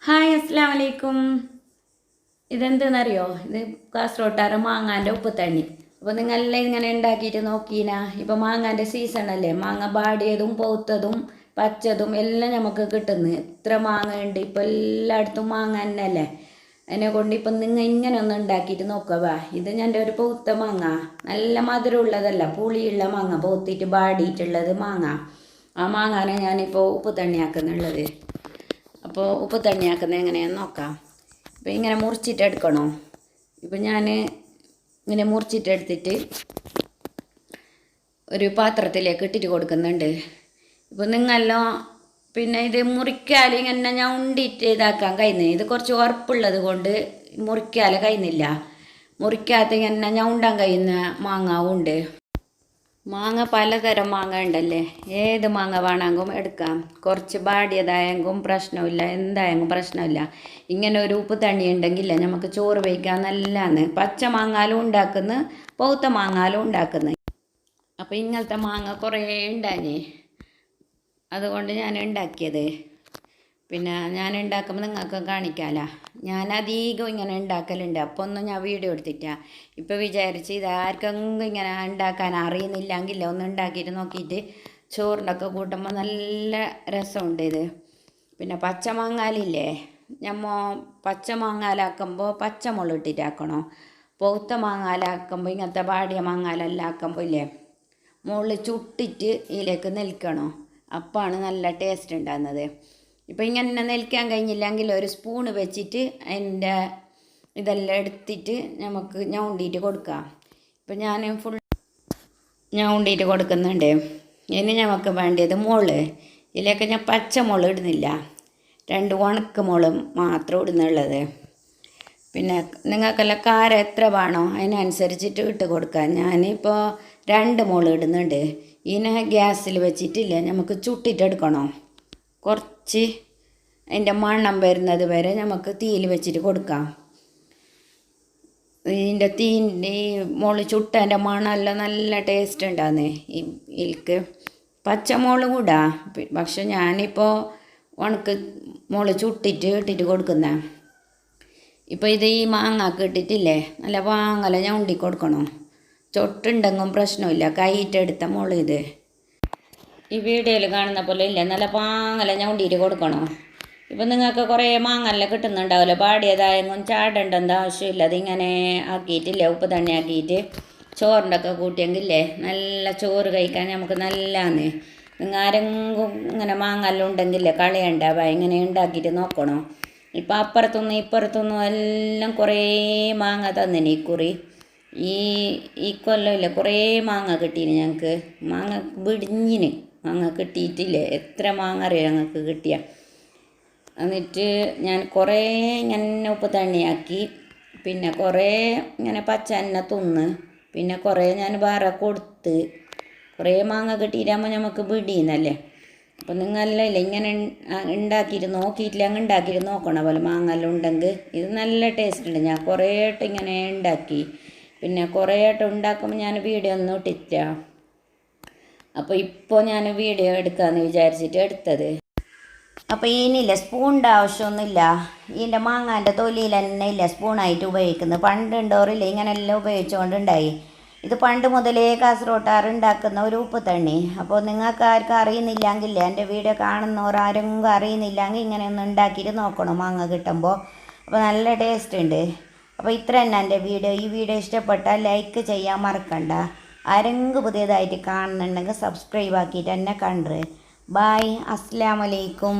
Hi അസ്സലാമു അലൈക്കും. ഇതെന്തെന്നറിയോ? ഇത് കാസർഗോട്ടാറ് മാങ്ങാൻ്റെ ഉപ്പുതണ്ണി. അപ്പോൾ നിങ്ങളെല്ലാം ഇങ്ങനെ ഉണ്ടാക്കിയിട്ട് നോക്കീനാ? ഇപ്പോൾ മാങ്ങാൻ്റെ സീസണല്ലേ, മാങ്ങ ബാടിയതും പൗത്തതും പച്ചതും എല്ലാം നമുക്ക് കിട്ടുന്നു. എത്ര മാങ്ങ ഉണ്ട് ഇപ്പോൾ, എല്ലായിടത്തും മാങ്ങ തന്നെയല്ലേ. അതിനെ കൊണ്ട് ഇപ്പം നിങ്ങൾ ഇങ്ങനെ ഒന്ന് ഉണ്ടാക്കിയിട്ട് നോക്കുക. ഇത് ഞാൻ ഒരു പൗത്ത മാങ്ങ, നല്ല മധുരമുള്ളതല്ല, പുളിയുള്ള മാങ്ങ, പൗത്തിട്ട് ബാടിയിട്ടുള്ളത് മാങ്ങ. ആ മാങ്ങാനെ ഞാനിപ്പോൾ ഉപ്പുതണ്ണിയാക്കുന്നുള്ളത്. അപ്പോൾ ഉപ്പ് തണ്ണിയാക്കുന്നത് എങ്ങനെയാണെന്ന് നോക്കാം. ഇപ്പോൾ ഇങ്ങനെ മുറിച്ചിട്ടെടുക്കണോ? ഇപ്പം ഞാൻ ഇങ്ങനെ മുറിച്ചിട്ടെടുത്തിട്ട് ഒരു പാത്രത്തിലേക്ക് ഇട്ടിട്ട് കൊടുക്കുന്നുണ്ട്. ഇപ്പോൾ നിങ്ങളെല്ലാം പിന്നെ ഇത് മുറിക്കാൽ ഇങ്ങനെ ഞാൻ ഉണ്ടിയിട്ട് ഇതാക്കാൻ കഴിയുന്നത്. ഇത് കുറച്ച് ഉറപ്പുള്ളത് കൊണ്ട് മുറിക്കാൽ കഴിയുന്നില്ല. മുറിക്കാത്ത ഇങ്ങനെ ഞാൻ ഉണ്ടാൻ കഴിയുന്ന മാങ്ങ ഉണ്ട്. മാങ്ങ പലതരം മാങ്ങ ഉണ്ടല്ലേ, ഏത് മാങ്ങ വേണമെങ്കിലും എടുക്കാം. കുറച്ച് ബാടിയതായെങ്കിലും പ്രശ്നമില്ല, എന്തായെങ്കിലും പ്രശ്നമില്ല. ഇങ്ങനെ ഒരു ഉപ്പ് തണ്ണി ഉണ്ടെങ്കിൽ നമുക്ക് ചോറ് വയ്ക്കാൻ നല്ലതാണ്. പച്ച മാങ്ങാലും ഉണ്ടാക്കുന്നു, പൗത്ത മാങ്ങാലും ഉണ്ടാക്കുന്നു. അപ്പോൾ ഇങ്ങനത്തെ മാങ്ങ കുറേ ഉണ്ടാഞ്ഞേ, അതുകൊണ്ട് ഞാൻ ഉണ്ടാക്കിയത്. പിന്നെ ഞാൻ ഉണ്ടാക്കുമ്പോൾ നിങ്ങൾക്ക് കാണിക്കാമല്ലോ. ഞാൻ അധികം ഇങ്ങനെ ഉണ്ടാക്കലുണ്ട്. അപ്പോൾ ഒന്നും ഞാൻ വീഡിയോ എടുത്തിട്ടാ. ഇപ്പോൾ വിചാരിച്ച് ഇത് ആർക്കെങ്കിലും ഇങ്ങനെ ഉണ്ടാക്കാൻ അറിയുന്നില്ലെങ്കിൽ ഒന്ന് ഉണ്ടാക്കിയിട്ട് നോക്കിയിട്ട് ചോറിൻ്റെ ഒക്കെ കൂട്ടുമ്പോൾ നല്ല രസമുണ്ട് ഇത്. പിന്നെ പച്ചമാങ്ങാലില്ലേ, പച്ചമാങ്ങാലാക്കുമ്പോൾ പച്ചമുളക് ഇട്ടിട്ടാക്കണോ. പൗത്ത മാങ്ങാലാക്കുമ്പോൾ ഇങ്ങനത്തെ ബാടിയ മാങ്ങാലെല്ലാം ആക്കുമ്പോൾ ഇല്ലേ, മുകളിൽ ചുട്ടിട്ട് ഇതിലേക്ക് നെൽക്കണോ. അപ്പാണ് നല്ല ടേസ്റ്റ് ഉണ്ടാകുന്നത്. ഇപ്പം ഇങ്ങനെ നെൽക്കാൻ കഴിഞ്ഞില്ലെങ്കിൽ ഒരു സ്പൂണ് വെച്ചിട്ട് അതിൻ്റെ ഇതെല്ലാം എടുത്തിട്ട് നമുക്ക് ഞൗണ്ടിയിട്ട് കൊടുക്കാം. ഇപ്പം ഞാൻ ഫുൾ ഞൗണ്ടിയിട്ട് കൊടുക്കുന്നുണ്ട്. ഇനി നമുക്ക് വേണ്ടിയത് മുളക്. ഇതിലേക്ക് ഞാൻ പച്ചമുളക് ഇടുന്നില്ല, 2 ഉണക്ക മുളക് മാത്രം ഇടുന്നുള്ളത്. പിന്നെ നിങ്ങൾക്കെല്ലാം കാരം എത്ര വേണോ അതിനനുസരിച്ചിട്ട് ഇട്ട് കൊടുക്കാം. ഞാനിപ്പോൾ 2 മുളക് ഇടുന്നുണ്ട്. ഇതിനെ ഗ്യാസിൽ വെച്ചിട്ടില്ല, നമുക്ക് ചുട്ടിട്ടെടുക്കണം. കുറച്ച് അതിൻ്റെ മണം വരുന്നത് വരെ നമുക്ക് തീയിൽ വെച്ചിട്ട് കൊടുക്കാം. ഇതിൻ്റെ ഈ മുളക് ചുട്ടതിൻ്റെ മണമെല്ലാം നല്ല ടേസ്റ്റ് ഉണ്ടാകുന്നേ ഇതിൽക്ക്. പച്ചമുളക് കൂടാ, പക്ഷെ ഞാനിപ്പോൾ ഉണക്ക് മുളക് ചുട്ടിട്ട് ഇട്ടിട്ട് കൊടുക്കുന്ന. ഇപ്പോൾ ഇത് ഈ മാങ്ങാക്ക് ഇട്ടിട്ടില്ലേ, നല്ല വാങ്ങല ഞൗണ്ടി കൊടുക്കണം. ചൊട്ടുണ്ടെങ്കിലും പ്രശ്നമില്ല, കൈയിട്ടെടുത്ത മുളക് ഇത്. ഈ വീഡിയോയിൽ കാണുന്ന പോലെ ഇല്ല, നല്ല പാങ്ങല ഞൗണ്ടിയിട്ട് കൊടുക്കണം. ഇപ്പം നിങ്ങൾക്ക് കുറേ മാങ്ങെല്ലാം കിട്ടുന്നുണ്ടാവില്ല, പാടിയതായെങ്കിലും ചാടേണ്ടെന്ത ആവശ്യമില്ല. അതിങ്ങനെ ആക്കിയിട്ടില്ലേ, ഉപ്പ് തണ്ണി ആക്കിയിട്ട് ചോറിൻ്റെ ഒക്കെ കൂട്ടിയെങ്കിലേ നല്ല ചോറ് കഴിക്കാൻ നമുക്ക് നല്ലതാണ്. നിങ്ങൾ ആരെങ്കിലും ഇങ്ങനെ മാങ്ങെല്ലാം ഉണ്ടെങ്കിലേ കളയണ്ടാവുക, ഇങ്ങനെ ഉണ്ടാക്കിയിട്ട് നോക്കണം. ഇപ്പം അപ്പുറത്തുനിന്ന് ഇപ്പുറത്തുനിന്നും എല്ലാം കുറേ മാങ്ങ തന്നിന് ഇക്കുറി. ഈ കൊല്ലം ഇല്ല, കുറേ മാങ്ങ കിട്ടീന് ഞങ്ങൾക്ക്. മാങ്ങ പിടിഞ്ഞിന്, മാങ്ങ കിട്ടിയിട്ടില്ലേ, എത്ര മാങ്ങ അറിയാം ഞങ്ങൾക്ക് കിട്ടിയ. എന്നിട്ട് ഞാൻ കുറേ ഇങ്ങനെ ഉപ്പ് തണ്ണിയാക്കി, പിന്നെ കുറേ ഇങ്ങനെ പച്ച തന്നെ തിന്ന്, പിന്നെ കുറേ ഞാൻ വേറെ കൊടുത്ത്. കുറേ മാങ്ങ കിട്ടിയിട്ടാകുമ്പോൾ നമുക്ക് പിടിയുന്നല്ലേ. അപ്പോൾ നിങ്ങളെല്ലാം ഇല്ല ഇങ്ങനെ ഉണ്ടാക്കിയിട്ട് നോക്കിയിട്ടില്ല, അങ്ങ് ഉണ്ടാക്കിയിട്ട് നോക്കണം പോലെ മാങ്ങെല്ലാം ഉണ്ടെങ്കിൽ. ഇത് നല്ല ടേസ്റ്റ് ഉണ്ട്. ഞാൻ കുറേ ആയിട്ട് ഇങ്ങനെ ഉണ്ടാക്കി, പിന്നെ കുറേ ആയിട്ട് ഉണ്ടാക്കുമ്പോൾ ഞാൻ വീഡിയോ ഒന്നും ഇട്ടില്ല. അപ്പോൾ ഇപ്പോൾ ഞാൻ വീഡിയോ എടുക്കാമെന്ന് വിചാരിച്ചിട്ട് എടുത്തത്. അപ്പോൾ ഇതിനില്ല സ്പൂണിൻ്റെ ആവശ്യമൊന്നുമില്ല. ഇതിൻ്റെ മാങ്ങാൻ്റെ തൊലിയിൽ തന്നെ ഇല്ല സ്പൂണായിട്ട് ഉപയോഗിക്കുന്നത്. പണ്ടുണ്ടോറില്ല ഇങ്ങനെല്ലാം ഉപയോഗിച്ചുകൊണ്ടുണ്ടായി. ഇത് പണ്ട് മുതലേ കാസർഗോട്ടാർ ഉണ്ടാക്കുന്ന ഒരു ഉപ്പ് തണ്ണി. അപ്പോൾ നിങ്ങൾക്ക് ആർക്കും അറിയുന്നില്ലെങ്കിൽ, എൻ്റെ വീഡിയോ കാണുന്നവർ ആരെങ്കിലും അറിയുന്നില്ലെങ്കിൽ ഇങ്ങനെ ഒന്ന് ഉണ്ടാക്കിയിട്ട് നോക്കണം മാങ്ങ കിട്ടുമ്പോൾ. അപ്പോൾ നല്ല ടേസ്റ്റ് ഉണ്ട്. അപ്പോൾ ഇത്ര തന്നെ എൻ്റെ വീഡിയോ. ഈ വീഡിയോ ഇഷ്ടപ്പെട്ടാൽ ലൈക്ക് ചെയ്യാൻ മറക്കണ്ട. ആരെങ്കിലും പുതിയതായിട്ട് കാണുന്നുണ്ടെങ്കിൽ സബ്സ്ക്രൈബ് ആക്കിയിട്ട് എന്നെ കണ്ടു. ബായ്, അസ്സലാമു അലൈക്കും.